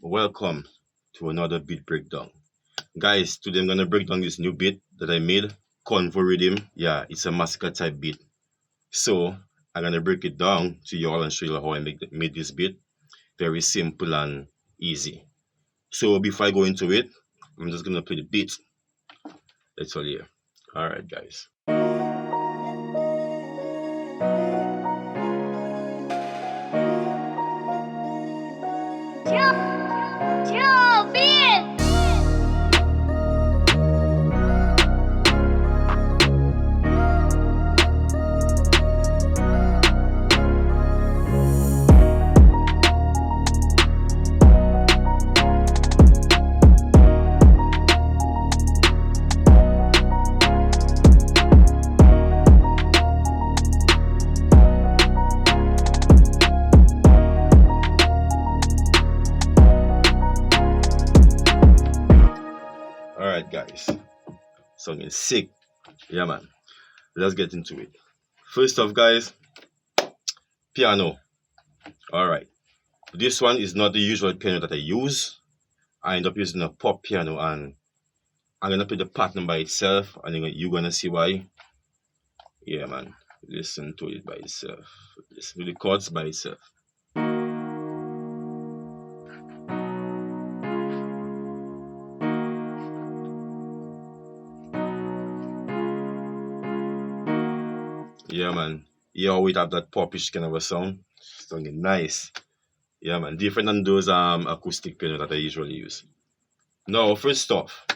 Welcome to another beat breakdown. Guys, today I'm gonna break down this new beat that I made, Convo Rhythm. Yeah, it's a Masicka type beat. So I'm gonna break it down to you all and show you how I made this beat. Very simple and easy. So before I go into it, I'm just gonna play the beat. That's all here. Alright guys. Alright guys. Song is sick. Yeah man. Let's get into it. First off guys, piano. Alright. This one is not the usual piano that I use. I end up using a pop piano and I'm gonna play the pattern by itself and you're gonna see why. Yeah man. Listen to it by itself. Listen to the chords by itself. Yeah man. You always have that popish kind of a sound. Sounding nice. Yeah man. Different than those acoustic piano that I usually use. Now first off,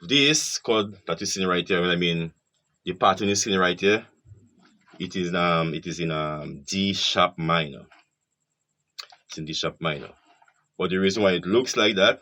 this chord that you're seeing right here, I mean the pattern you're seeing right here, it is in D sharp minor. It's in D sharp minor. But the reason why it looks like that,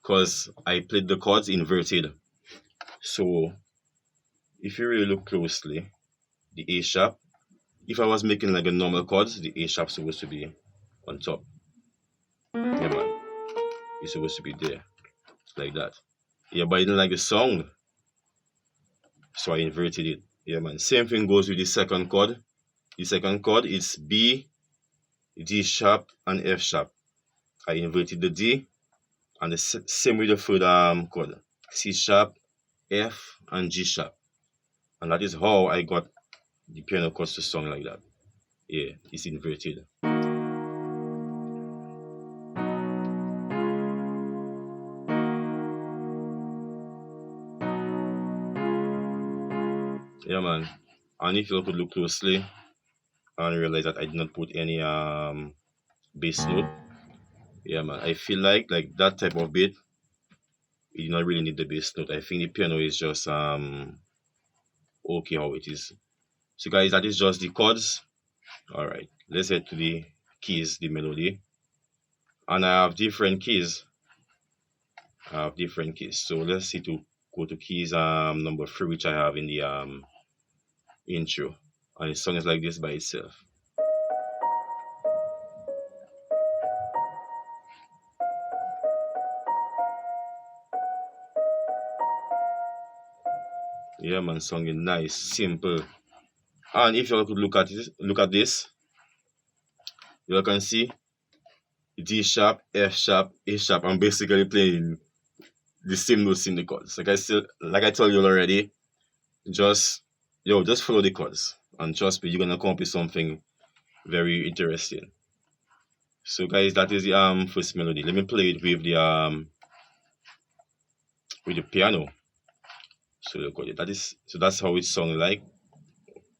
because I played the chords inverted. So if you really look closely, the A sharp, if I was making like a normal chords, the A sharp is supposed to be on top. Yeah man. It's supposed to be there. Like that. Yeah, but I didn't like the sound. So I inverted it. Yeah man. Same thing goes with the second chord. The second chord is B, D sharp, and F sharp. I inverted the D, and the same with the third chord, C sharp, F, and G sharp. And that is how I got the piano chords to sound like that. Yeah, it's inverted. Yeah man. And if you could look closely and realize that I did not put any bass note. Yeah man, I feel like that type of beat, you do not really need the bass note. I think the piano is just okay how it is. So guys, that is just the chords. Alright, let's head to the keys, the melody. And I have different keys. So let's see to go to keys number 3, which I have in the intro. And the song is like this by itself. Yeah man, song is nice, simple. And if you could look at this, you can see D sharp, F sharp, A sharp. I'm basically playing the same notes in the chords. Like I told you already, just follow the chords and trust me, you're gonna come up with something very interesting. So guys, that is the first melody. Let me play it with the piano. So look at it. That's how it sounds like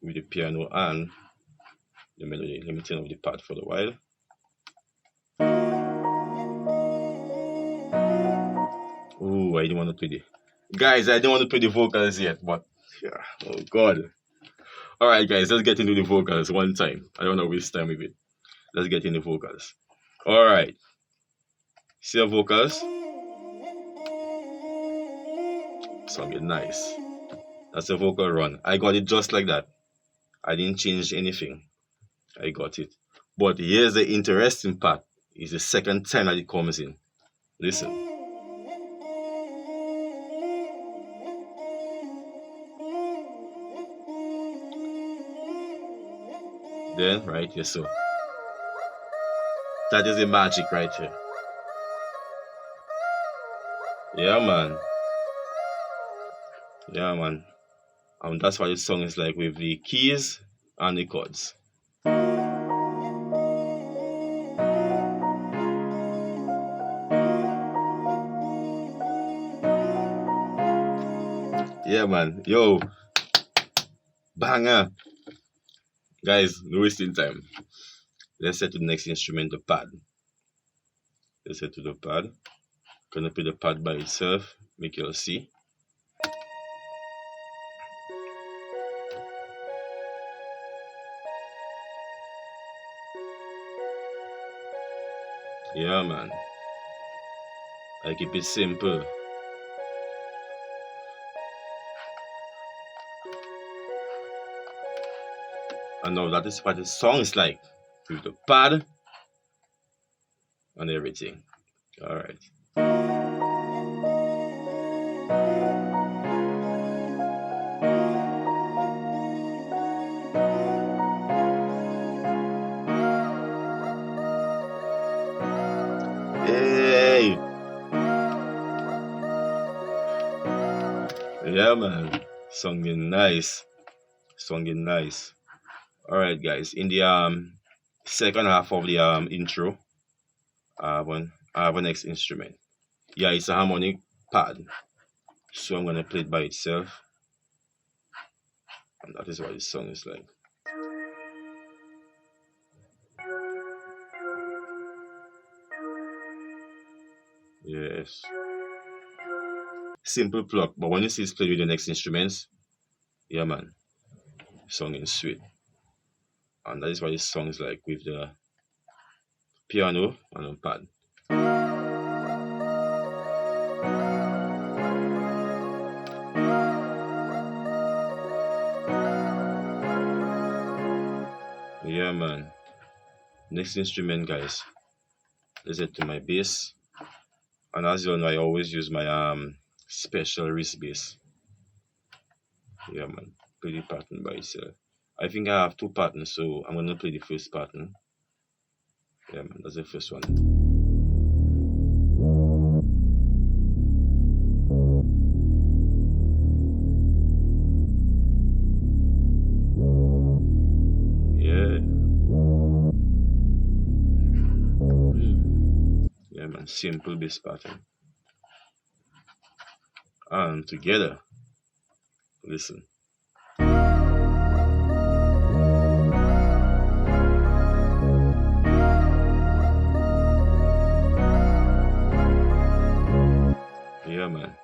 with the piano and the melody. Let me turn off the pad for a while. Oh, I didn't want to play guys, I didn't want to play the vocals yet, but yeah, oh god. Alright guys, let's get into the vocals one time. I don't want to waste time with it. Let's get into vocals. Alright. See the vocals? Sounding nice. That's a vocal run. I got it just like that. I didn't change anything. I got it. But here's the interesting part. It's the second time that it comes in. Listen. Then right here, so that is the magic right here. Yeah, man. Yeah, man. That's why the song is like with the keys and the chords. Yeah, man. Yo, banger. Guys, no wasting time. Let's head to the next instrument, the pad. Let's head to the pad. Gonna play the pad by itself. Make you all see. Yeah, man. I keep it simple. And now that is what the song is like. With the pad and everything. Alright. Hey! Yeah, man. Songing nice. Songing nice. Alright, guys. In the second half of the intro, I have a next instrument. Yeah, it's a harmonic pad. So I'm gonna play it by itself. And that is what this song is like. Yes. Simple pluck, but when you see it's played with the next instruments, yeah, man, song is sweet. And that is what this song is like with the piano and the pad. Yeah, man. Next instrument, guys. Let's head to my bass. And as you know, I always use my special wrist bass. Yeah, man. Play the pattern by itself. I think I have two patterns, so I'm gonna play the first pattern. Yeah, man, that's the first one. Yeah. Yeah, man, simple bass pattern. And together, listen. Yeah, man.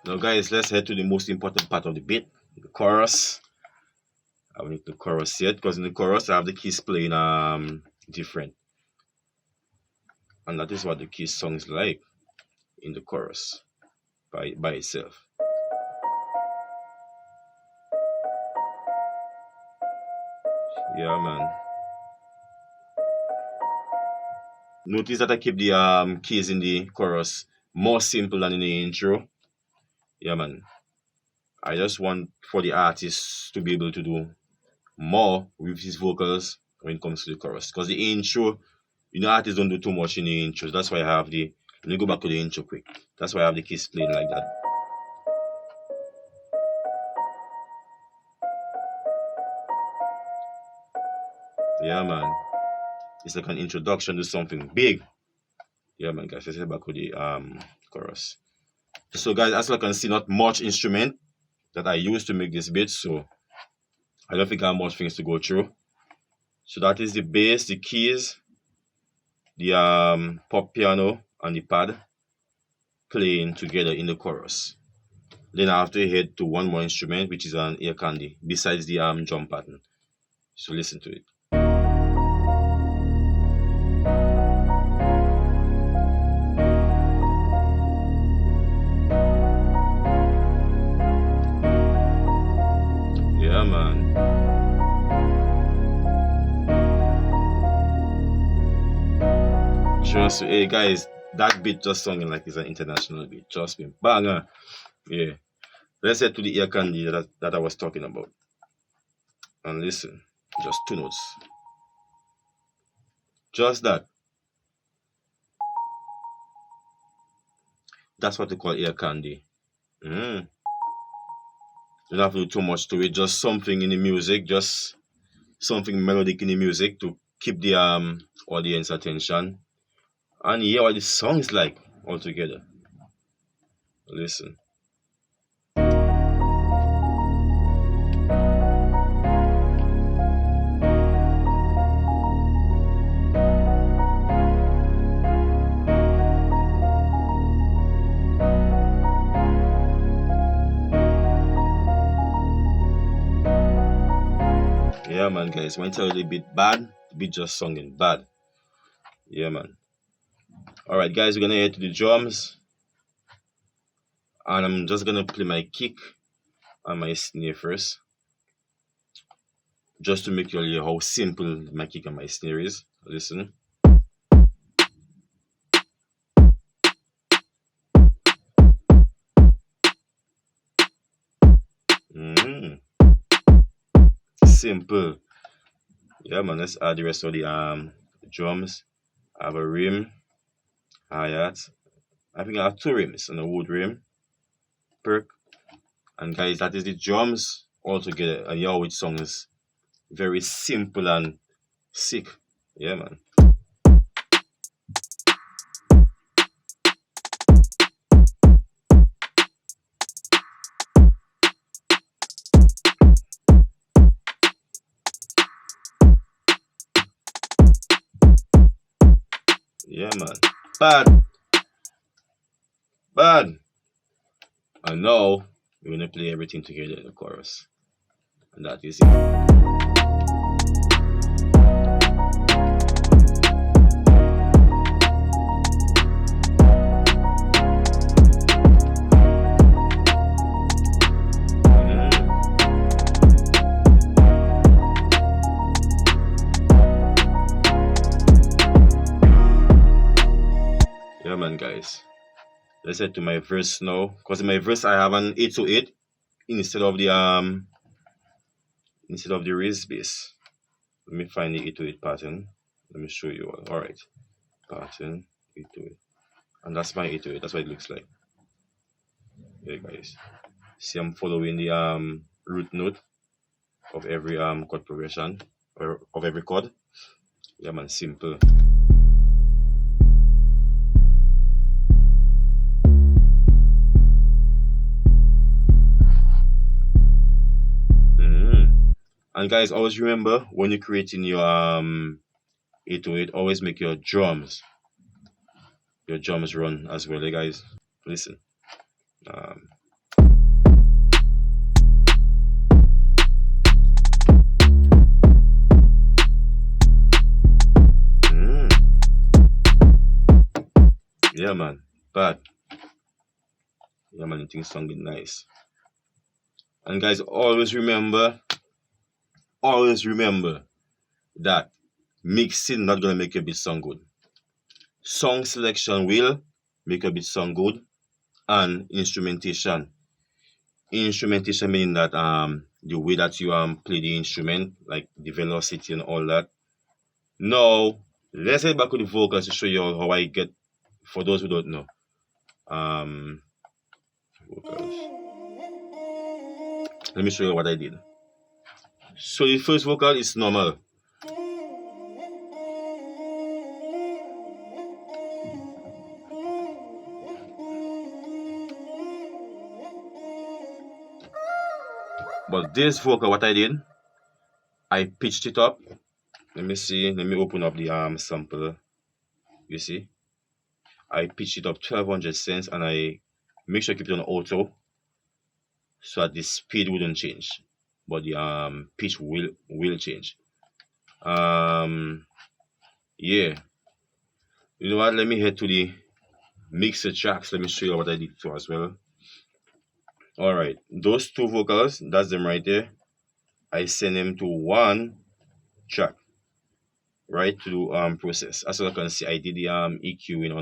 Now, guys, let's head to the most important part of the beat, the chorus. I will need the chorus yet, because in the chorus I have the keys playing different, and that is what the keys song is like in the chorus by itself. Yeah, man. Notice that I keep the keys in the chorus more simple than in the intro. Yeah, man. I just want for the artist to be able to do more with his vocals when it comes to the chorus. Because the intro, artists don't do too much in the intros. That's why I have the. Let me go back to the intro quick. That's why I have the keys playing like that. Yeah, man. It's like an introduction to something big. Yeah, man, guys. Let's head back to the chorus. So, guys, as you can see, not much instrument that I use to make this beat. So, I don't think I have much things to go through. So that is the bass, the keys, the pop piano, and the pad playing together in the chorus. Then I have to head to one more instrument, which is an air candy, besides the drum pattern. So listen to it. Yeah, man. Trust me, hey guys, that beat just sounding like it's an international beat. Trust me, banger. Yeah. Let's head to the air candy that I was talking about. And listen, just two notes. Just that. That's what they call ear candy. Mm. You don't have to do too much to it. Just something in the music, just something melodic in the music to keep the audience attention and hear what the song is like altogether. Listen. Yeah, man, guys. When I tell you the beat bad, the beat just singing bad. Yeah, man. All right, guys, we're gonna head to the drums, and I'm just gonna play my kick and my snare first, just to make you all hear how simple my kick and my snare is. Listen. Mm. Simple. Yeah, man. Let's add the rest of the drums. I have a rim, hi-hat. I think I have two rims and a wood rim, perk. And guys, that is the drums all together. And yeah, which song is very simple and sick. Yeah, man. Yeah, man. Bad. Bad. And now we're gonna play everything together in the chorus. And that is it. Yeah, man, guys. Let's head to my verse now. Because in my verse I have an 808 instead of the raised bass. Let me find the 808 pattern. Let me show you all. Alright. Pattern 808. And that's my 808. That's what it looks like. Yeah, guys. See, I'm following the root note of every chord progression or of every chord. Yeah, man, simple. And guys, always remember when you're creating your 808, always make your drums run as well, guys. Listen. Yeah, man. Bad. Yeah, man, the thing sounding nice. And guys, always remember that mixing not gonna make your beat sound good. Song selection will make your beat sound good, and instrumentation. Instrumentation meaning that the way that you play the instrument, like the velocity and all that. Now let's head back to the vocals to show you how I get. For those who don't know, vocals. Let me show you what I did. So the first vocal is normal. But this vocal, what I did, I pitched it up. Let me see. Let me open up the sample. You see, I pitched it up 1200 cents, and I make sure I keep it on auto, so that the speed wouldn't change, but the pitch will change. Yeah. You know what? Let me head to the mixer tracks. Let me show you what I did too as well. All right, those two vocals, that's them right there. I send them to one track, right, to process. As you can see, I did the EQing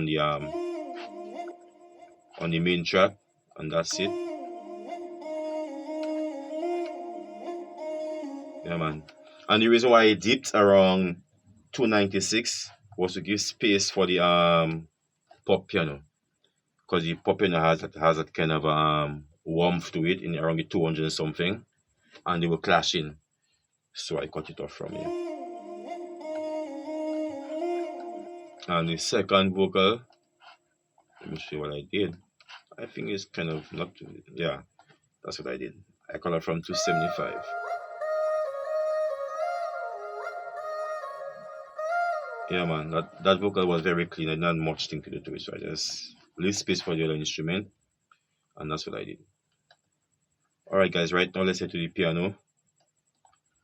on the main track, and that's it. Yeah, man. And the reason why I dipped around 296 was to give space for the pop piano, because the pop piano has that kind of warmth to it in around the 200 and something, and they were clashing. So I cut it off from here. And the second vocal, let me show you what I did. I think it's kind of not, yeah, that's what I did. I cut it from 275. Yeah, man, that vocal was very clean. I didn't have much thing to do to it, so I just leave space for the other instrument, and that's what I did. Alright guys, right now let's head to the piano,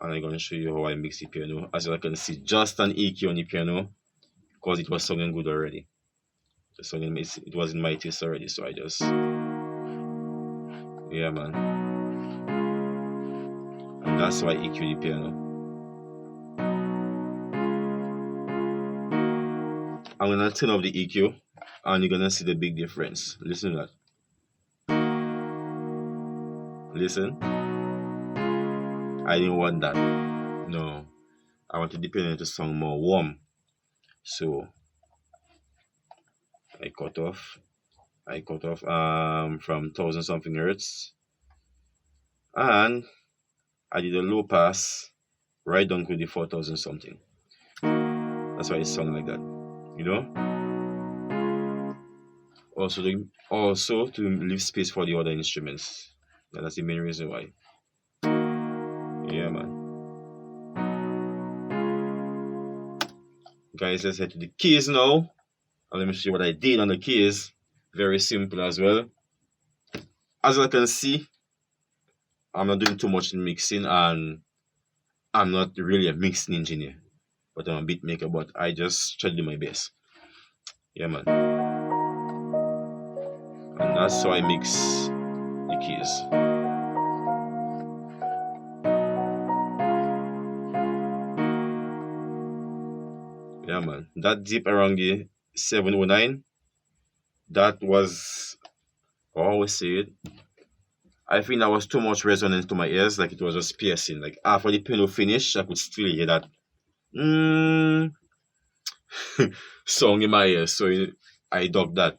and I'm going to show you how I mix the piano. As you can see, just an EQ on the piano, because it was sounding good already. It was in my taste already, so I just, yeah man. And that's why I EQ the piano. I'm gonna turn off the EQ, and you're gonna see the big difference. Listen to that. Listen. I didn't want that. No. I wanted the piano to sound more warm. So I cut off from 1000 something hertz, and I did a low pass right down to the 4000 something. That's why it sounded like that, you know. Also to leave space for the other instruments. Yeah, that's the main reason why. Yeah man. Guys, let's head to the keys now. And let me show you what I did on the keys. Very simple as well. As you can see, I'm not doing too much in mixing, and I'm not really a mixing engineer, but I'm a beat maker, but I just try to do my best. Yeah man. And that's how I mix the keys. Yeah man. That deep around the 709, that was, I always say it, I think that was too much resonance to my ears, like it was just piercing. Like after the piano finish, I could still hear that song in my ears. So I dug that.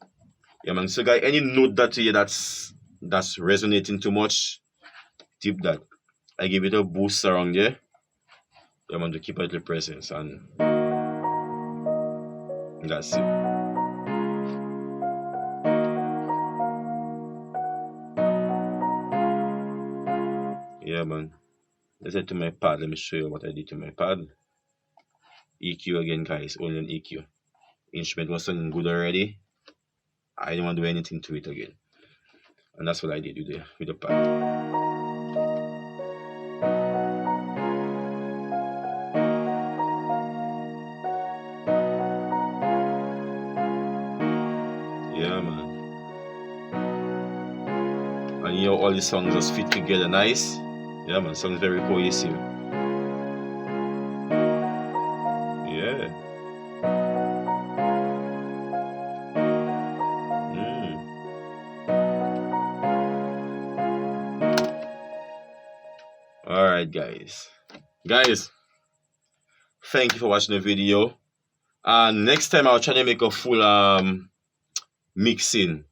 Yeah man. So guys, any note that you hear that's resonating too much, tip that. I give it a boost around there. Yeah man, to keep a little presence, and that's it. Yeah man. Let's head to my pad. Let me show you what I did to my pad. EQ again guys, only an EQ. Instrument was sounding good already. I didn't want to do anything to it again. And that's what I did with the pad. Yeah man. And you know, all the songs just fit together nice. Yeah man, sounds very cohesive. Yeah. Alright guys, thank you for watching the video, and next time I'll try to make a full mixing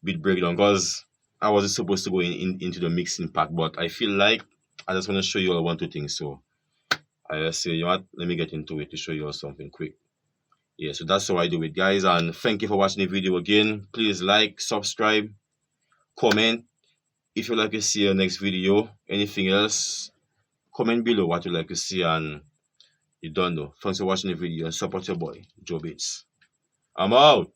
beat breakdown, because I wasn't supposed to go into the mixing part, but I feel like I just want to show you all 1-2 things. So I just say, you know what, let me get into it to show you all something quick. Yeah, so that's how I do it guys, and thank you for watching the video again. Please like, subscribe, comment if you'd like to see your next video. Anything else, comment below what you'd like to see, and you don't know. Thanks for watching the video, and support your boy Joe Beats. I'm out.